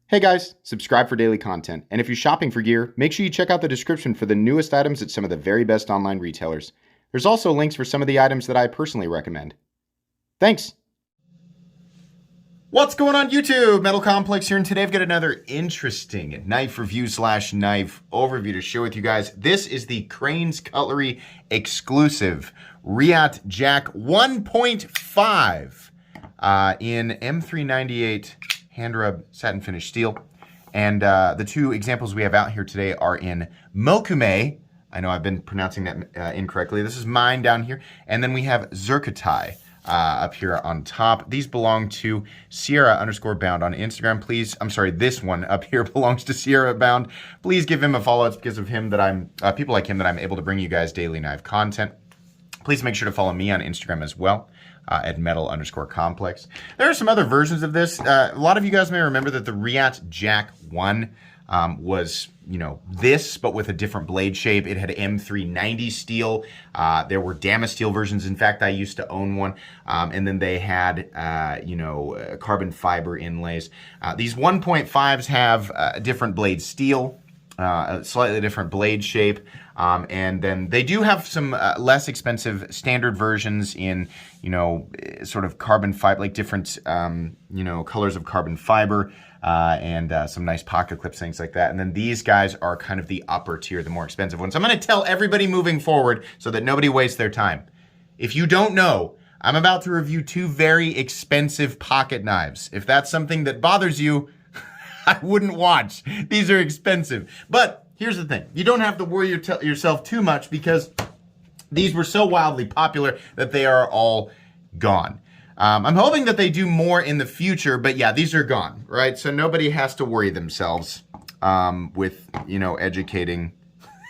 Hey guys, subscribe for daily content. And if you're shopping for gear, make sure you check out the description for the newest items at some of the very best online retailers. There's also links for some of the items that I personally recommend. Thanks! What's going on YouTube? Metal Complex here, and today I've got another interesting knife review slash knife overview to share with you guys. This is the Crane's Cutlery exclusive Reate Jack 1.5 in M398 hand rub satin finish steel. And the two examples we have out here today are in Mokume. I know I've been pronouncing that incorrectly. This is mine down here. And then we have Zircotai up here on top. These belong to Sierra_bound on Instagram. Please, I'm sorry, this one up here belongs to Sierra Bound. Please give him a follow. It's because of him that I'm, people like him that I'm able to bring you guys daily knife content. Please make sure to follow me on Instagram as well. At metal_complex. There are some other versions of this. A lot of you guys may remember that the Reate Jack 1 was, you know, this, but with a different blade shape. It had M390 steel. There were Damasteel versions. In fact, I used to own one. And then they had, carbon fiber inlays. These 1.5s have different blade steel, a slightly different blade shape. And then they do have some less expensive standard versions in, sort of carbon fiber, like different, colors of carbon fiber, and some nice pocket clips, things like that. And then these guys are kind of the upper tier, the more expensive ones. I'm going to tell everybody moving forward so that nobody wastes their time. If you don't know, I'm about to review two very expensive pocket knives. If that's something that bothers you, I wouldn't watch. These are expensive. But here's the thing. You don't have to worry yourself too much because these were so wildly popular that they are all gone. I'm hoping that they do more in the future, but yeah, these are gone, right? So nobody has to worry themselves with, educating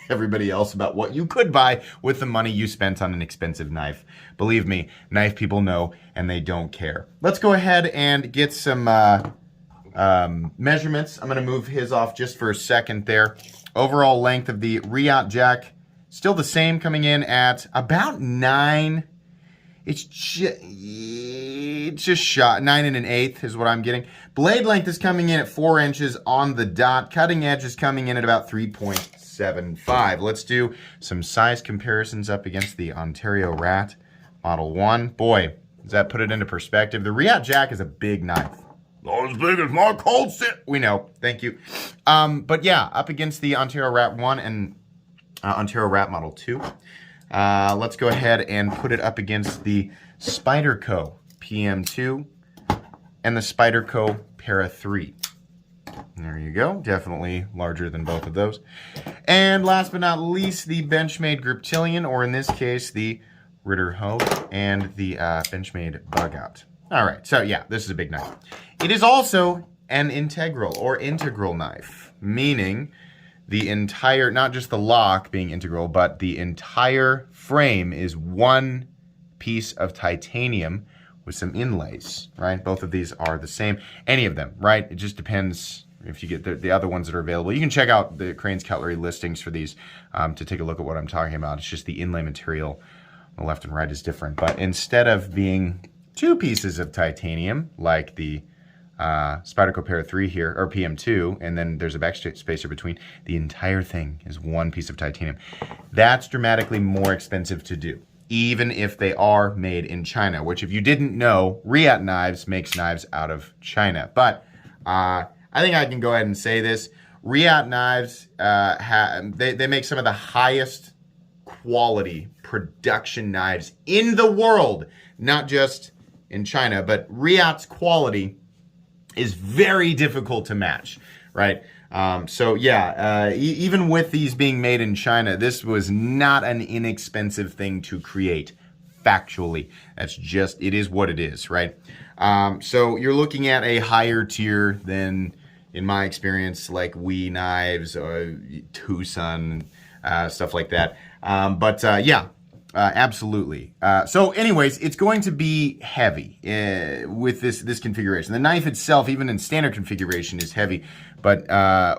everybody else about what you could buy with the money you spent on an expensive knife. Believe me, knife people know and they don't care. Let's go ahead and get some measurements. I'm going to move his off just for a second there. Overall length of the Reate Jack, still the same, coming in at about 9. It's just shot 9 1/8 is what I'm getting. Blade length is coming in at 4 inches on the dot. Cutting edge is coming in at about 3.75. Let's do some size comparisons up against the Ontario Rat Model 1. Boy, does that put it into perspective. The Reate Jack is a big knife. Not as big as my cold sit. We know. Thank you. But yeah, up against the Ontario Rat 1 and Ontario Rat Model 2. Let's go ahead and put it up against the Spyderco PM2 and the Spyderco Para 3. There you go. Definitely larger than both of those. And last but not least, the Benchmade Griptilian, or in this case, the Ritter Hogue and the Benchmade Bug Out. All right, so yeah, this is a big knife. It is also an integral knife, meaning the entire, not just the lock being integral, but the entire frame is one piece of titanium with some inlays, right? Both of these are the same, any of them, right? It just depends if you get the other ones that are available. You can check out the Crane's Cutlery listings for these to take a look at what I'm talking about. It's just the inlay material on the left and right is different. But instead of being two pieces of titanium, like the Spyderco Para 3 here, or PM2, and then there's a backspacer between, the entire thing is one piece of titanium. That's dramatically more expensive to do, even if they are made in China, which if you didn't know, Reate Knives makes knives out of China. But I think I can go ahead and say this. Reate Knives, they make some of the highest quality production knives in the world, not just in China, but Reate's quality is very difficult to match, right? So yeah, even with these being made in China, this was not an inexpensive thing to create, factually. That's just, it is what it is, right? So you're looking at a higher tier than, in my experience, like WE knives or Tucson, stuff like that. Yeah. Absolutely. So anyways, it's going to be heavy with this configuration. The knife itself, even in standard configuration, is heavy. But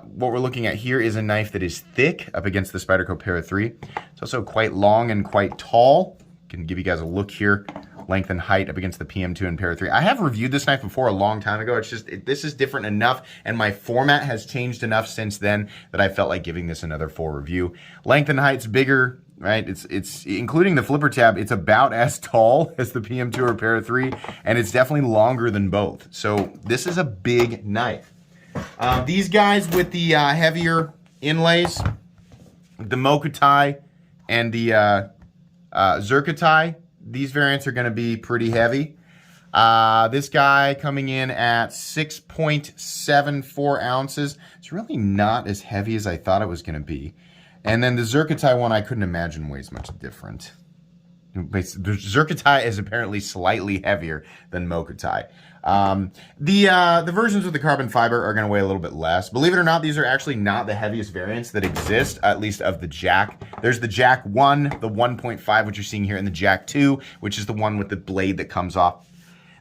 what we're looking at here is a knife that is thick up against the Spyderco Para 3. It's also quite long and quite tall. Can give you guys a look here length and height up against the PM2 and Para 3. I have reviewed this knife before a long time ago. It's just, this is different enough, and my format has changed enough since then that I felt like giving this another full review. Length and height's bigger, right? It's including the flipper tab, it's about as tall as the PM2 or Para 3, and it's definitely longer than both. So this is a big knife. These guys with the heavier inlays, the Mokutai and the Zircotai, these variants are going to be pretty heavy. This guy coming in at 6.74 ounces. It's really not as heavy as I thought it was going to be. And then the Zircotai one, I couldn't imagine weighs much different. The Zircotai is apparently slightly heavier than Mokutai. The versions with the carbon fiber are going to weigh a little bit less. Believe it or not, these are actually not the heaviest variants that exist, at least of the Jack. There's the Jack 1, the 1.5, which you're seeing here, and the Jack 2, which is the one with the blade that comes off.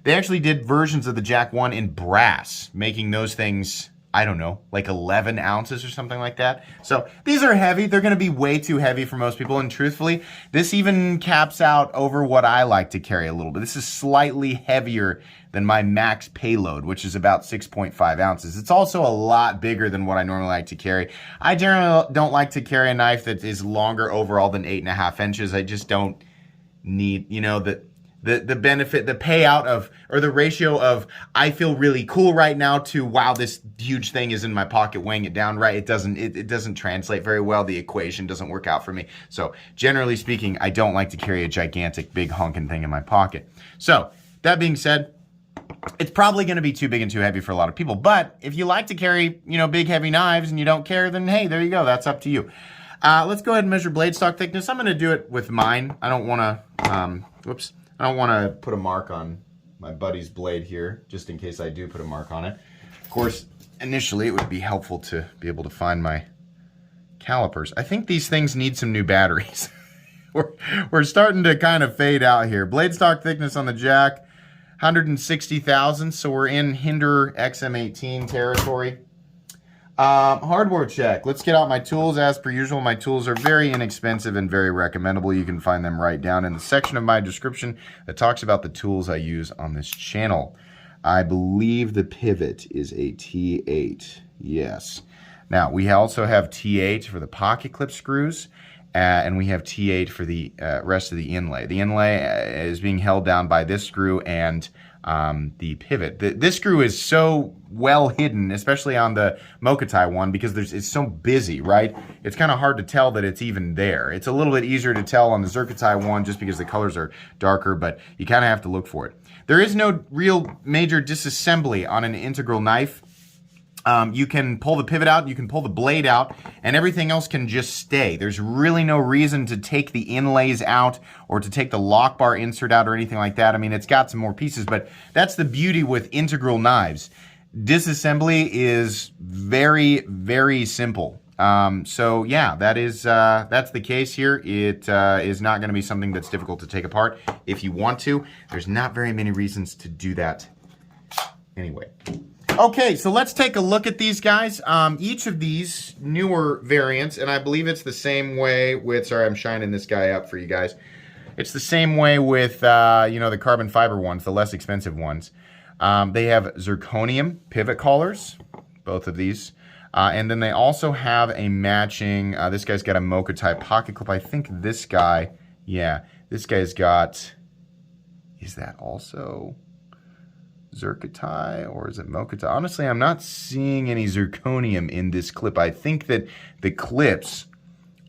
They actually did versions of the Jack 1 in brass, making those things, I don't know, like 11 ounces or something like that. So these are heavy. They're going to be way too heavy for most people. And truthfully, this even caps out over what I like to carry a little bit. This is slightly heavier than my max payload, which is about 6.5 ounces. It's also a lot bigger than what I normally like to carry. I generally don't like to carry a knife that is longer overall than 8.5 inches. I just don't need, you know, the benefit, the payout of, or the ratio of, I feel really cool right now to, wow, this huge thing is in my pocket weighing it down, right? It doesn't translate very well. The equation doesn't work out for me. So generally speaking, I don't like to carry a gigantic, big honking thing in my pocket. So that being said, it's probably going to be too big and too heavy for a lot of people. But if you like to carry, you know, big, heavy knives and you don't care, then hey, there you go. That's up to you. Let's go ahead and measure blade stock thickness. I'm going to do it with mine. I don't want to, I don't want to put a mark on my buddy's blade here, just in case I do put a mark on it. Of course, initially it would be helpful to be able to find my calipers. I think these things need some new batteries. We're starting to kind of fade out here. Blade stock thickness on the Jack, 160 thousandths, so we're in Hinder XM18 territory. Hardware check. Let's get out my tools. As per usual, my tools are very inexpensive and very recommendable. You can find them right down in the section of my description that talks about the tools I use on this channel. I believe the pivot is a T8. Yes. Now, we also have T8 for the pocket clip screws, and we have T8 for the rest of the inlay. The inlay is being held down by this screw and the pivot. This screw is so well hidden, especially on the Mokutai one, because it's so busy, right? It's kind of hard to tell that it's even there. It's a little bit easier to tell on the Zircotai one just because the colors are darker, but you kind of have to look for it. There is no real major disassembly on an integral knife. You can pull the pivot out, you can pull the blade out, and everything else can just stay. There's really no reason to take the inlays out or to take the lock bar insert out or anything like that. I mean, it's got some more pieces, but that's the beauty with integral knives. Disassembly is very, very simple. So yeah, that's the case here. It is not going to be something that's difficult to take apart. If you want to, there's not very many reasons to do that anyway. Okay, so let's take a look at these guys. Each of these newer variants, and I believe it's the same way with, sorry, I'm shining this guy up for you guys. It's the same way with, you know, the carbon fiber ones, the less expensive ones. They have zirconium pivot collars, both of these. And then they also have a matching, this guy's got a Mokutai pocket clip. I think this guy, yeah, this guy's got, is that also Zircotai or is it Mokutai? Honestly, I'm not seeing any zirconium in this clip. I think that the clips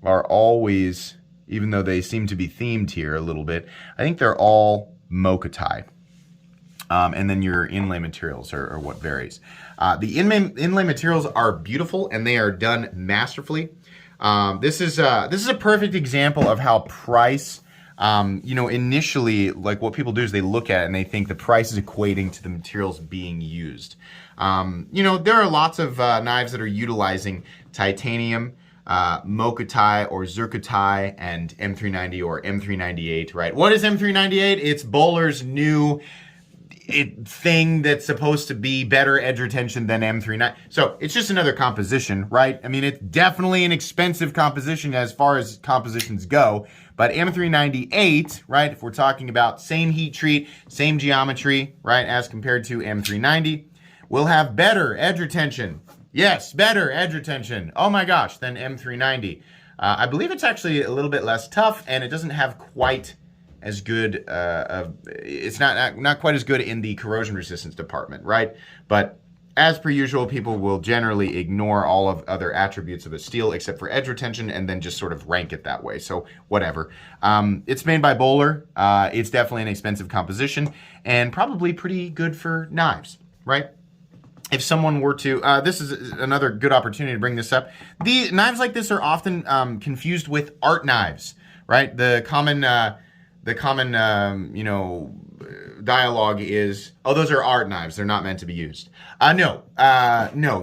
are always, even though they seem to be themed here a little bit, I think they're all Mokutai. And then your inlay materials are what varies. The inlay materials are beautiful and they are done masterfully. This is a perfect example of how price, you know, initially, like what people do is they look at it and they think the price is equating to the materials being used. You know, there are lots of knives that are utilizing titanium, Mokutai or Zircotai, and M390 or M398, right? What is M398? It's Bowler's new, thing that's supposed to be better edge retention than M39. So it's just another composition, right? I mean, it's definitely an expensive composition as far as compositions go, but M398, right, if we're talking about same heat treat, same geometry, right, as compared to M390, will have better edge retention. Yes, better edge retention. Oh my gosh, than M390. I believe it's actually a little bit less tough, and it doesn't have quite as good, it's not quite as good in the corrosion resistance department, right? But as per usual, people will generally ignore all of other attributes of a steel except for edge retention and then just sort of rank it that way. So whatever. It's made by Bowler. It's definitely an expensive composition and probably pretty good for knives, right? If someone were to, this is another good opportunity to bring this up. The knives like this are often confused with art knives, right? The common dialogue is, oh, those are art knives. They're not meant to be used. No.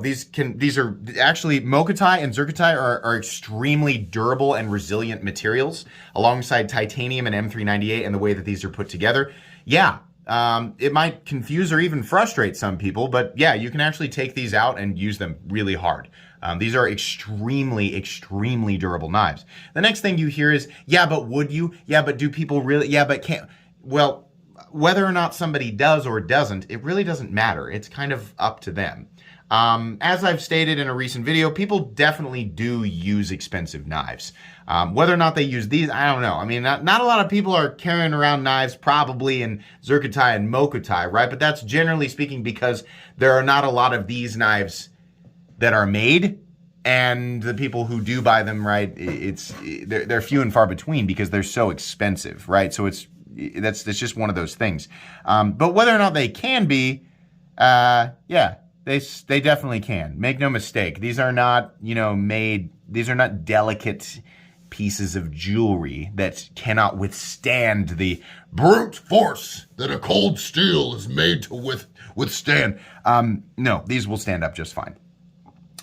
These are actually, Mokutai and Zircotai are extremely durable and resilient materials alongside titanium and M398 and the way that these are put together. Yeah. It might confuse or even frustrate some people, but yeah, you can actually take these out and use them really hard. These are extremely, extremely durable knives. The next thing you hear is, yeah, but would you? Yeah, but do people really? Yeah, but can't. Well, whether or not somebody does or doesn't, it really doesn't matter. It's kind of up to them. As I've stated in a recent video, people definitely do use expensive knives. Whether or not they use these, I don't know. I mean, not a lot of people are carrying around knives probably in Zircotai and Mokutai, right? But that's generally speaking because there are not a lot of these knives that are made, and the people who do buy them, right, they're few and far between because they're so expensive, right? So that's just one of those things. But whether or not they can be, yeah, they definitely can. Make no mistake. These are not, these are not delicate pieces of jewelry that cannot withstand the brute force that a cold steel is made to withstand. No, these will stand up just fine.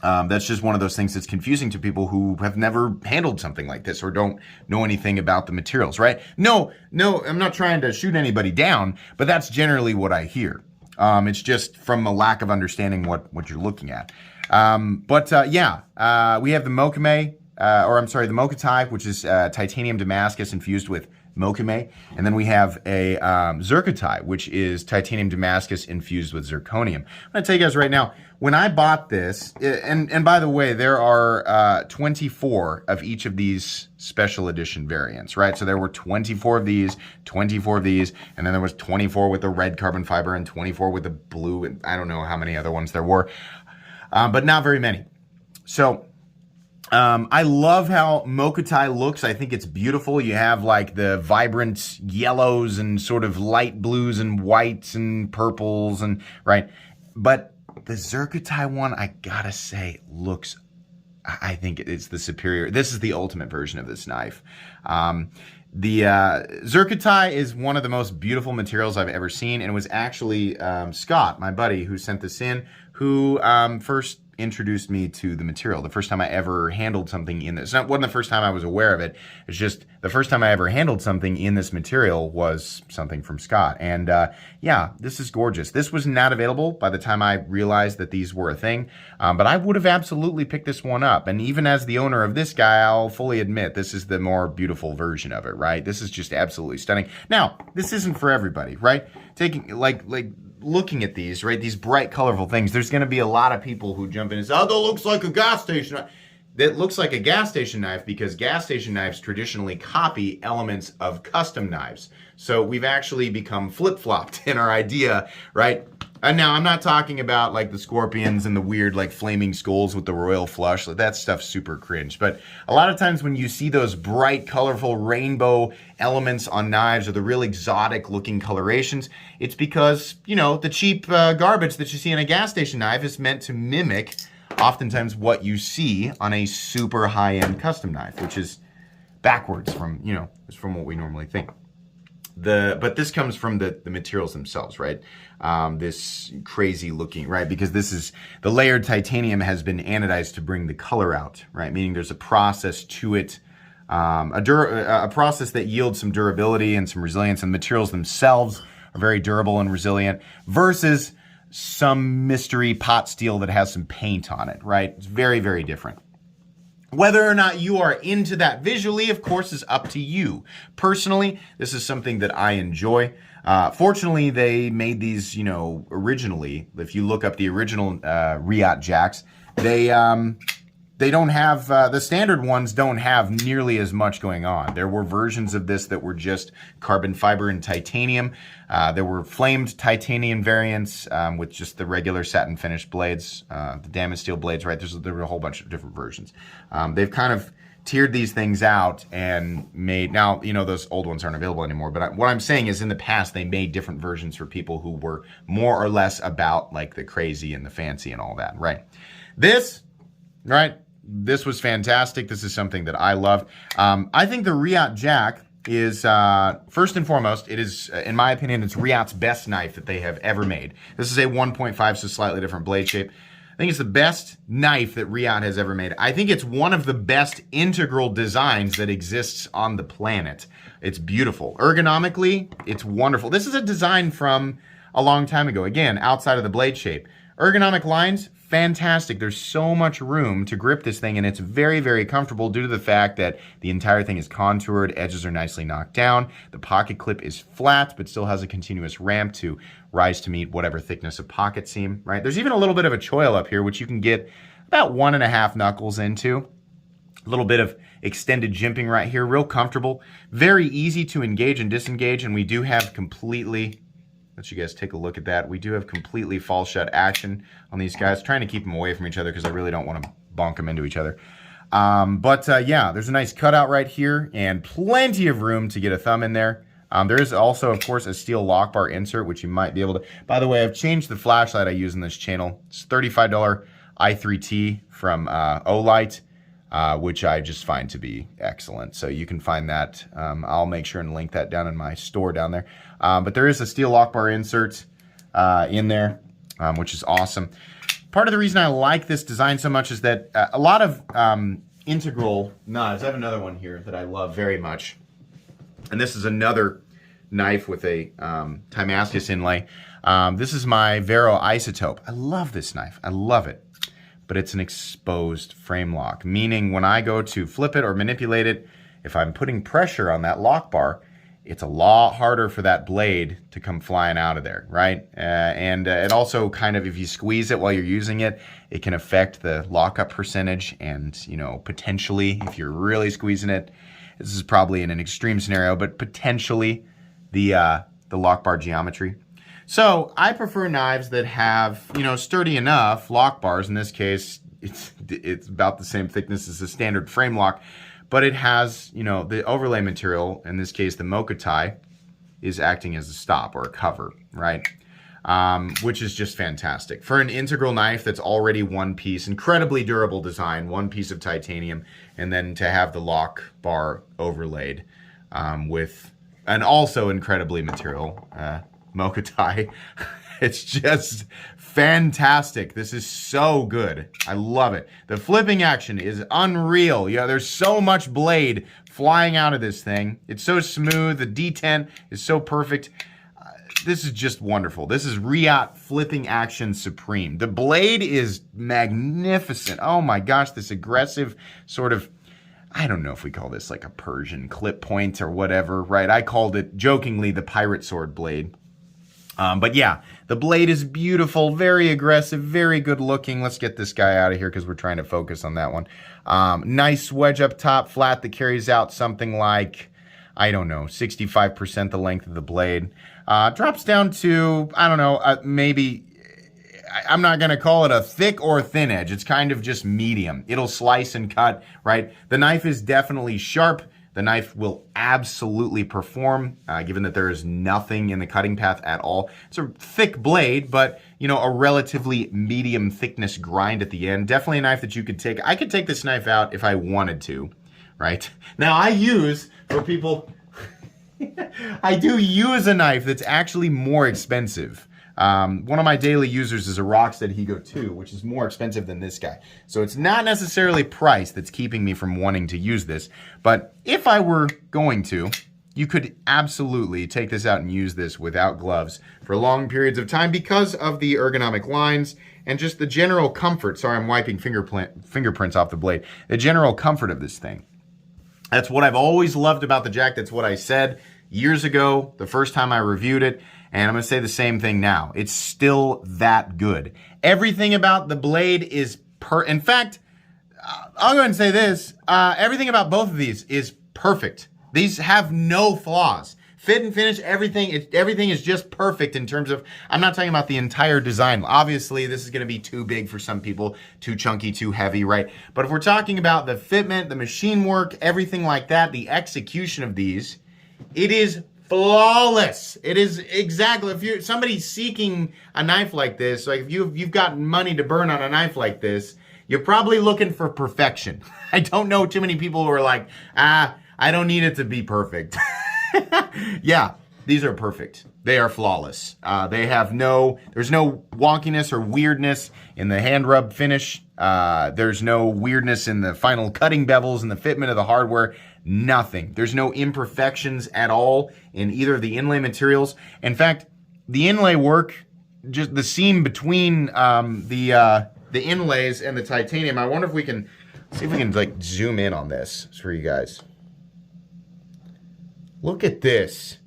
That's just one of those things that's confusing to people who have never handled something like this or don't know anything about the materials, right? No, I'm not trying to shoot anybody down, but that's generally what I hear. It's just from a lack of understanding what you're looking at. We have the Mokume, the Mokutai, which is titanium Damascus infused with Mokume. And then we have a Zircotai, which is titanium Damascus infused with zirconium. I'm going to tell you guys right now, when I bought this, and by the way, there are 24 of each of these special edition variants, right? So there were 24 of these, and then there was 24 with the red carbon fiber and 24 with the blue, and I don't know how many other ones there were, but not very many. So I love how Mokutai looks. I think it's beautiful. You have like the vibrant yellows and sort of light blues and whites and purples and right. But the Zircotai one, I gotta say, looks, I think it's the superior. This is the ultimate version of this knife. The Zircotai is one of the most beautiful materials I've ever seen, and it was actually Scott, my buddy, who sent this in, who first introduced me to the material. The first time I ever handled something in this. It wasn't the first time I was aware of it. It's just the first time I ever handled something in this material was something from Scott. And yeah, this is gorgeous. This was not available by the time I realized that these were a thing, but I would have absolutely picked this one up. And even as the owner of this guy, I'll fully admit this is the more beautiful version of it, right? This is just absolutely stunning. Now, this isn't for everybody, right? Taking looking at these, right, these bright, colorful things, there's going to be a lot of people who jump in and say, oh, that looks like a gas station knife. That looks like a gas station knife because gas station knives traditionally copy elements of custom knives. So we've actually become flip-flopped in our idea, right? And now I'm not talking about like the scorpions and the weird like flaming skulls with the royal flush. That stuff's super cringe. But a lot of times when you see those bright, colorful rainbow elements on knives or the real exotic looking colorations, it's because, the cheap garbage that you see in a gas station knife is meant to mimic oftentimes what you see on a super high-end custom knife, which is backwards from, from what we normally think. But this comes from the materials themselves, right? This crazy looking, right? Because this is, the layered titanium has been anodized to bring the color out, right? Meaning there's a process to it, a process that yields some durability and some resilience, and the materials themselves are very durable and resilient versus some mystery pot steel that has some paint on it, right? It's very, very different. Whether or not you are into that visually, of course, is up to you. Personally, this is something that I enjoy. Fortunately, they made these, you know, originally. If you look up the original Reate Jacks, they don't have, the standard ones don't have nearly as much going on. There were versions of this that were just carbon fiber and titanium. There were flamed titanium variants with just the regular satin finished blades, the damaged steel blades, right? There were a whole bunch of different versions. They've kind of tiered these things out and made, now, you know, those old ones aren't available anymore, but what I'm saying is in the past, they made different versions for people who were more or less about like the crazy and the fancy and all that, right? This, right? This was fantastic. This is something that I love. I think the Reate Jack is, first and foremost, it is, in my opinion, it's Reate's best knife that they have ever made. This is a 1.5, so slightly different blade shape. I think it's the best knife that Reate has ever made. I think it's one of the best integral designs that exists on the planet. It's beautiful. Ergonomically, it's wonderful. This is a design from a long time ago. Again, outside of the blade shape. Ergonomic lines, fantastic. There's so much room to grip this thing, and it's very, very comfortable due to the fact that the entire thing is contoured, edges are nicely knocked down, the pocket clip is flat, but still has a continuous ramp to rise to meet whatever thickness of pocket seam, right? There's even a little bit of a choil up here, which you can get about 1.5 knuckles into. A little bit of extended jimping right here, real comfortable. Very easy to engage and disengage, and we do have completely, let you guys take a look at that. We do have completely fall shut action on these guys, trying to keep them away from each other because I really don't want to bonk them into each other. Yeah, there's a nice cutout right here and plenty of room to get a thumb in there. There is also, of course, a steel lock bar insert, which you might be able to... By the way, I've changed the flashlight I use in this channel. It's $35 i3T from Olight, which I just find to be excellent. So you can find that. I'll make sure and link that down in my store down there. But there is a steel lock bar insert in there, which is awesome. Part of the reason I like this design so much is that a lot of integral knives, I have another one here that I love very much. And this is another knife with a Damascus inlay. This is my Vero Isotope. I love this knife. I love it. But it's an exposed frame lock, meaning when I go to flip it or manipulate it, if I'm putting pressure on that lock bar, it's a lot harder for that blade to come flying out of there, right? It also kind of, if you squeeze it while you're using it, it can affect the lockup percentage, and, you know, potentially, if you're really squeezing it, this is probably in an extreme scenario, but potentially the lock bar geometry. So I prefer knives that have, you know, sturdy enough lock bars. In this case, it's about the same thickness as a standard frame lock, but it has, you know, the overlay material, in this case the mocha tie, is acting as a stop or a cover, right? Which is just fantastic. For an integral knife that's already one piece, incredibly durable design, one piece of titanium, and then to have the lock bar overlaid with an also incredibly material mocha tie. It's just fantastic. This is so good. I love it. The flipping action is unreal. Yeah, there's so much blade flying out of this thing. It's so smooth. The detent is so perfect. This is just wonderful. This is Reate flipping action supreme. The blade is magnificent. Oh my gosh, this aggressive sort of, I don't know if we call this like a Persian clip point or whatever, right? I called it jokingly the pirate sword blade. But yeah, the blade is beautiful, very aggressive, very good looking. Let's get this guy out of here because we're trying to focus on that one. Nice wedge up top, flat, that carries out something like, I don't know, 65% the length of the blade. Drops down to, I don't know, maybe, I'm not going to call it a thick or thin edge. It's kind of just medium. It'll slice and cut, right? The knife is definitely sharp. The knife will absolutely perform, given that there is nothing in the cutting path at all. It's a thick blade, but, you know, a relatively medium thickness grind at the end. Definitely a knife that you could take. I could take this knife out if I wanted to, right? Now, I use, for people, I do use a knife that's actually more expensive. One of my daily users is a Rockstead Higo 2, which is more expensive than this guy. So it's not necessarily price that's keeping me from wanting to use this. But if I were going to, you could absolutely take this out and use this without gloves for long periods of time because of the ergonomic lines and just the general comfort. Sorry, I'm wiping fingerprints off the blade. The general comfort of this thing. That's what I've always loved about the Jack. That's what I said years ago, the first time I reviewed it. And I'm going to say the same thing now. It's still that good. Everything about the blade is in fact, I'll go ahead and say this. Everything about both of these is perfect. These have no flaws. Fit and finish, everything is just perfect in terms of, I'm not talking about the entire design. Obviously, this is going to be too big for some people, too chunky, too heavy, right? But if we're talking about the fitment, the machine work, everything like that, the execution of these, it is flawless. It is exactly, if you're somebody seeking a knife like this, like if you've got money to burn on a knife like this, you're probably looking for perfection. I don't know too many people who are like, I don't need it to be perfect. Yeah, these are perfect. They are flawless. They have there's no wonkiness or weirdness in the hand rub finish. There's no weirdness in the final cutting bevels and the fitment of the hardware. Nothing. There's no imperfections at all in either of the inlay materials. In fact, the inlay work, just the seam between the inlays and the titanium, I wonder if we can see if we can like zoom in on this for you guys. Look at this.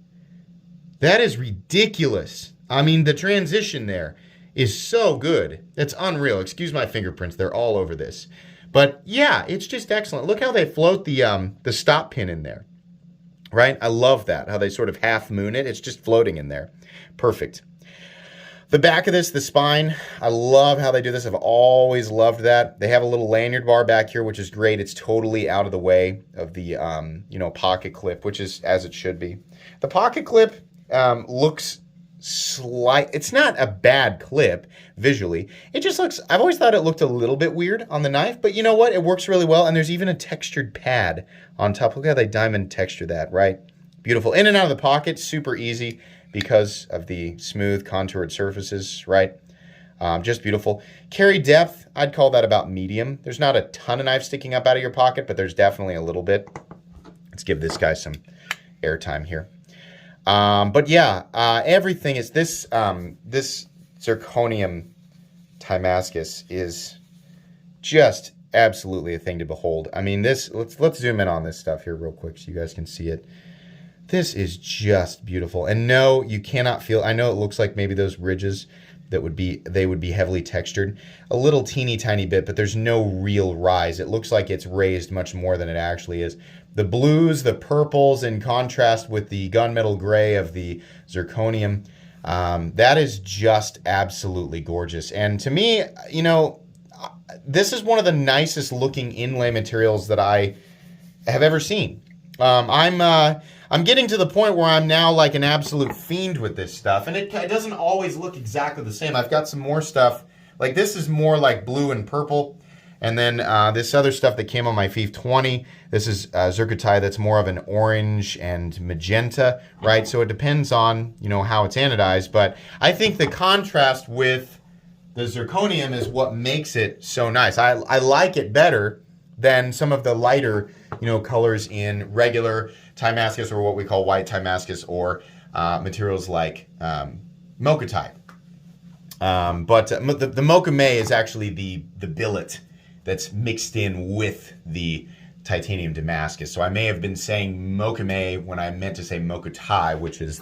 That is ridiculous. I mean, the transition there is so good. It's unreal. Excuse my fingerprints. They're all over this. But yeah, it's just excellent. Look how they float the stop pin in there, right? I love that, how they sort of half moon it. It's just floating in there. Perfect. The back of this, the spine, I love how they do this. I've always loved that. They have a little lanyard bar back here, which is great. It's totally out of the way of the, pocket clip, which is as it should be. The pocket clip looks it's not a bad clip visually. It just looks, I've always thought it looked a little bit weird on the knife, but you know what? It works really well, and there's even a textured pad on top. Look how they diamond texture that, right? Beautiful. In and out of the pocket, super easy because of the smooth contoured surfaces, right? Just beautiful. Carry depth, I'd call that about medium. There's not a ton of knife sticking up out of your pocket, but there's definitely a little bit. Let's give this guy some airtime here. But yeah, everything is this zirconium Damascus is just absolutely a thing to behold. I mean, let's zoom in on this stuff here real quick so you guys can see it. This is just beautiful. And no, you cannot feel, I know it looks like maybe those ridges they would be heavily textured a little teeny tiny bit, but there's no real rise. It looks like it's raised much more than it actually is. The blues, the purples, in contrast with the gunmetal gray of the zirconium, that is just absolutely gorgeous. And to me, you know, this is one of the nicest looking inlay materials that I have ever seen. I'm getting to the point where I'm now like an absolute fiend with this stuff, and it doesn't always look exactly the same. I've got some more stuff, like this is more like blue and purple, and then this other stuff that came on my FIF 20, this is zircotite that's more of an orange and magenta, right? So it depends on, you know, how it's anodized, but I think the contrast with the zirconium is what makes it so nice. I like it better than some of the lighter, you know, colors in regular Damascus, or what we call white Damascus, or materials like Mokatite. But the Mocha May is actually the billet that's mixed in with the titanium Damascus. So I may have been saying Mocha May when I meant to say Mokatite, which is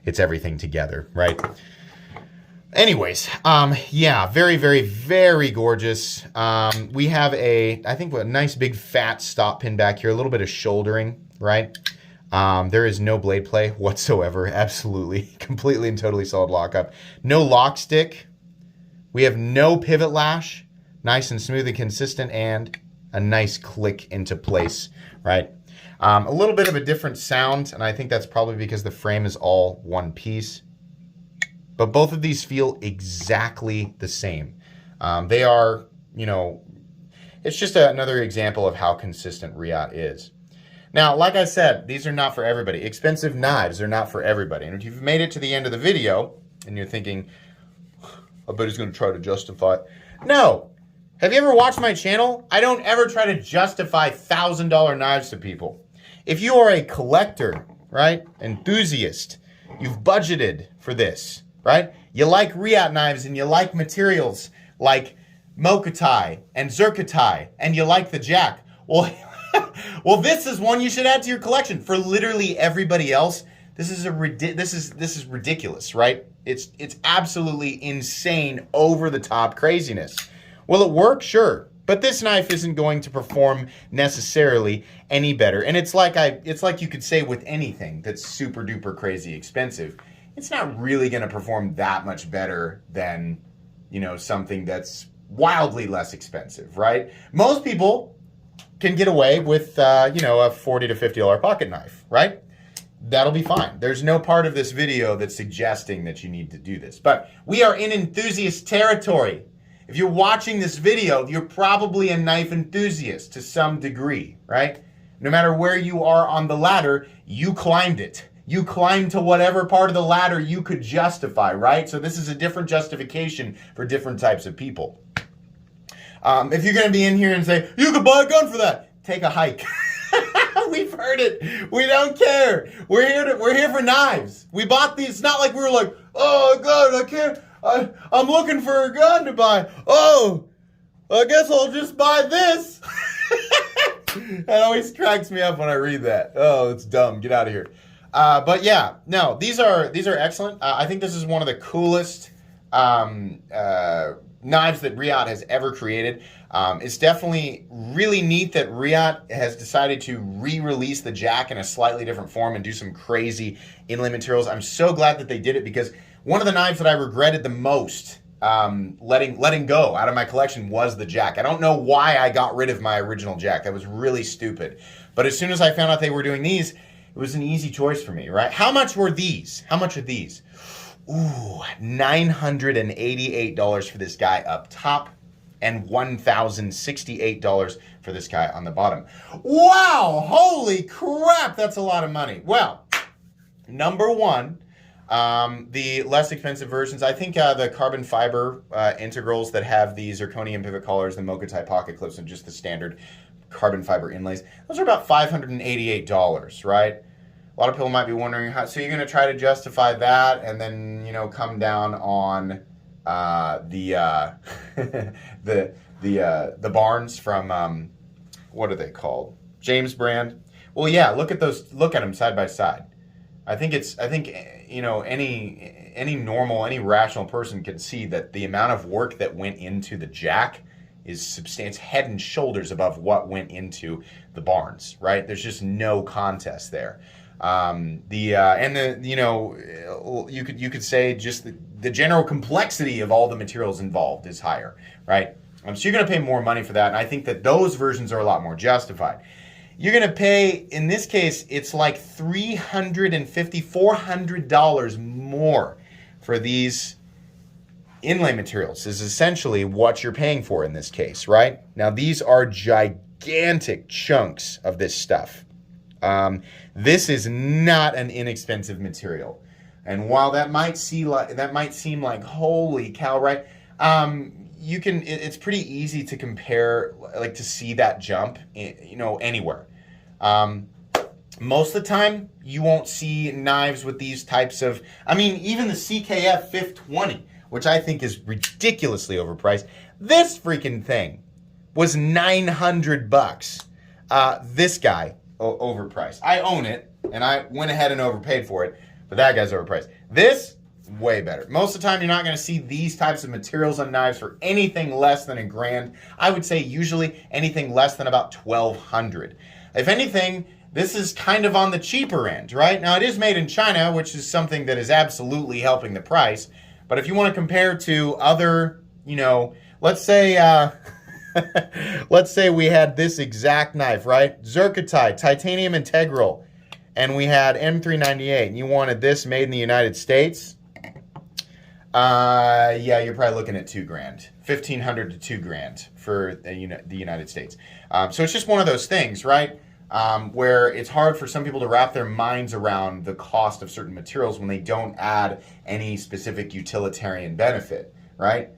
it's everything together, right? Anyways, yeah, very, very, very gorgeous. We have I think a nice big fat stop pin back here, a little bit of shouldering, right? There is no blade play whatsoever, absolutely, completely and totally solid lockup. No lock stick. We have no pivot lash, nice and smooth and consistent, and a nice click into place, right? A little bit of a different sound, and I think that's probably because the frame is all one piece. But both of these feel exactly the same. They are, you know, it's just another example of how consistent Reate is. Now, like I said, these are not for everybody. Expensive knives are not for everybody. And if you've made it to the end of the video and you're thinking, I bet he's going to try to justify it. No. Have you ever watched my channel? I don't ever try to justify $1,000 knives to people. If you are a collector right? Enthusiast. You've budgeted for this, right? You like Reate knives and you like materials like Mokutai and Zircotai, and you like the Jack. Well, well, this is one you should add to your collection. For literally everybody else, this is ridiculous, right? It's absolutely insane, over the top craziness. Will it work? Sure. But this knife isn't going to perform necessarily any better. And it's like you could say with anything that's super duper crazy expensive, it's not really going to perform that much better than, you know, something that's wildly less expensive, right? Most people can get away with, you know, a $40 to $50 pocket knife, right? That'll be fine. There's no part of this video that's suggesting that you need to do this. But we are in enthusiast territory. If you're watching this video, you're probably a knife enthusiast to some degree, right? No matter where you are on the ladder, you climbed it. You climbed to whatever part of the ladder you could justify, right? So this is a different justification for different types of people. If you're going to be in here and say, you could buy a gun for that, take a hike. We've heard it. We don't care. We're here for knives. We bought these. It's not like we were like, oh God, I can't. I'm looking for a gun to buy. Oh, I guess I'll just buy this. That always cracks me up when I read that. Oh, it's dumb. Get out of here. But yeah, no, these are excellent. I think this is one of the coolest knives that Reate has ever created. It's definitely really neat that Reate has decided to re-release the Jack in a slightly different form and do some crazy inlay materials. I'm so glad that they did it, because one of the knives that I regretted the most letting go out of my collection was the Jack. I don't know why I got rid of my original Jack. That was really stupid. But as soon as I found out they were doing these, it was an easy choice for me, right? How much were these? How much are these? Ooh, $988 for this guy up top, and $1,068 for this guy on the bottom. Wow, holy crap, that's a lot of money. Well, number one, the less expensive versions, I think the carbon fiber integrals that have the zirconium pivot collars, the Mokutai pocket clips, and just the standard carbon fiber inlays, those are about $588, right? A lot of people might be wondering how, so you're going to try to justify that and then, you know, come down on the Barnes from, what are they called? James brand. Well, yeah, look at those, look at them side by side. I think, you know, any normal, any rational person can see that the amount of work that went into the Jack is substantial, head and shoulders above what went into the Barnes, right? There's just no contest there. You know, you could say just the general complexity of all the materials involved is higher, right? So you're going to pay more money for that, and I think that those versions are a lot more justified. You're going to pay, in this case, it's like $350, $400 more for these inlay materials is essentially what you're paying for in this case, right? Now, these are gigantic chunks of this stuff. This is not an inexpensive material. And while that might seem like holy cow, right? It's pretty easy to compare, like to see that jump, you know, anywhere. Most of the time, you won't see knives with these types of, I mean, even the CKF 520, which I think is ridiculously overpriced. This freaking thing was $900. This guy, overpriced. I own it, and I went ahead and overpaid for it, but that guy's overpriced. This, way better. Most of the time, you're not going to see these types of materials on knives for anything less than $1,000. I would say usually anything less than about $1,200. If anything, this is kind of on the cheaper end, right? Now, it is made in China, which is something that is absolutely helping the price. But if you want to compare to other, you know, let's say we had this exact knife, right? Zircotai, titanium integral, and we had M398, and you wanted this made in the United States. Yeah, you're probably looking at $2,000, $1,500 to $2,000 for the United States. So it's just one of those things, right? Where it's hard for some people to wrap their minds around the cost of certain materials when they don't add any specific utilitarian benefit, right?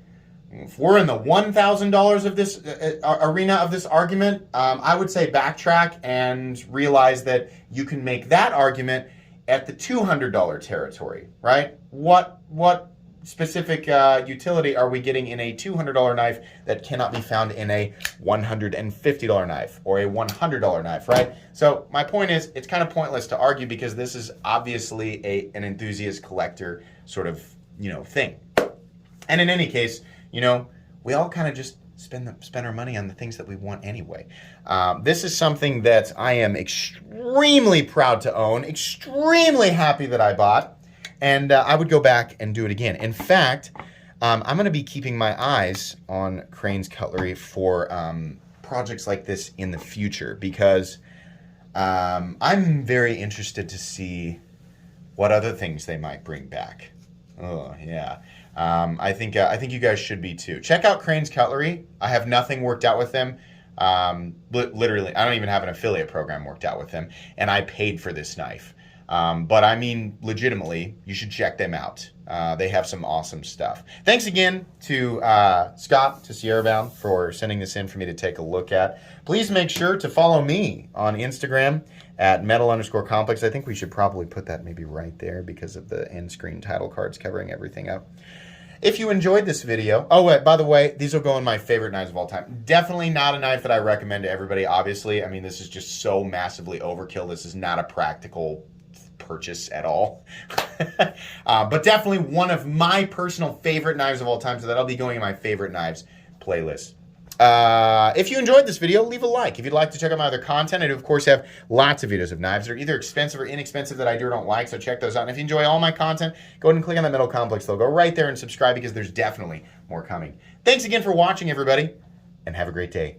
If we're in the $1,000 of this arena of this argument, I would say backtrack and realize that you can make that argument at the $200 territory, right? What specific utility are we getting in a $200 knife that cannot be found in a $150 knife or a $100 knife, right? So my point is, it's kind of pointless to argue because this is obviously an enthusiast collector sort of, thing. And in any case, we all kind of just spend our money on the things that we want anyway. This is something that I am extremely proud to own, extremely happy that I bought. And I would go back and do it again. In fact, I'm going to be keeping my eyes on Crane's Cutlery for projects like this in the future because I'm very interested to see what other things they might bring back. Oh, yeah. I think you guys should be too. Check out Crane's Cutlery. I have nothing worked out with them. Literally, I don't even have an affiliate program worked out with them. And I paid for this knife. But I mean, legitimately, you should check them out. They have some awesome stuff. Thanks again to Scott, to Sierra Bound, for sending this in for me to take a look at. Please make sure to follow me on Instagram at metal_complex. I think we should probably put that maybe right there because of the end screen title cards covering everything up. If you enjoyed this video, oh, wait, by the way, these will go in my favorite knives of all time. Definitely not a knife that I recommend to everybody, obviously. I mean, this is just so massively overkill. This is not a practical purchase at all. But definitely one of my personal favorite knives of all time, so that'll be going in my favorite knives playlist. If you enjoyed this video, leave a like. If you'd like to check out my other content, I do, of course, have lots of videos of knives that are either expensive or inexpensive that I do or don't like, so check those out. And if you enjoy all my content, go ahead and click on that Metal Complex logo right there and subscribe because there's definitely more coming. Thanks again for watching, everybody, and have a great day.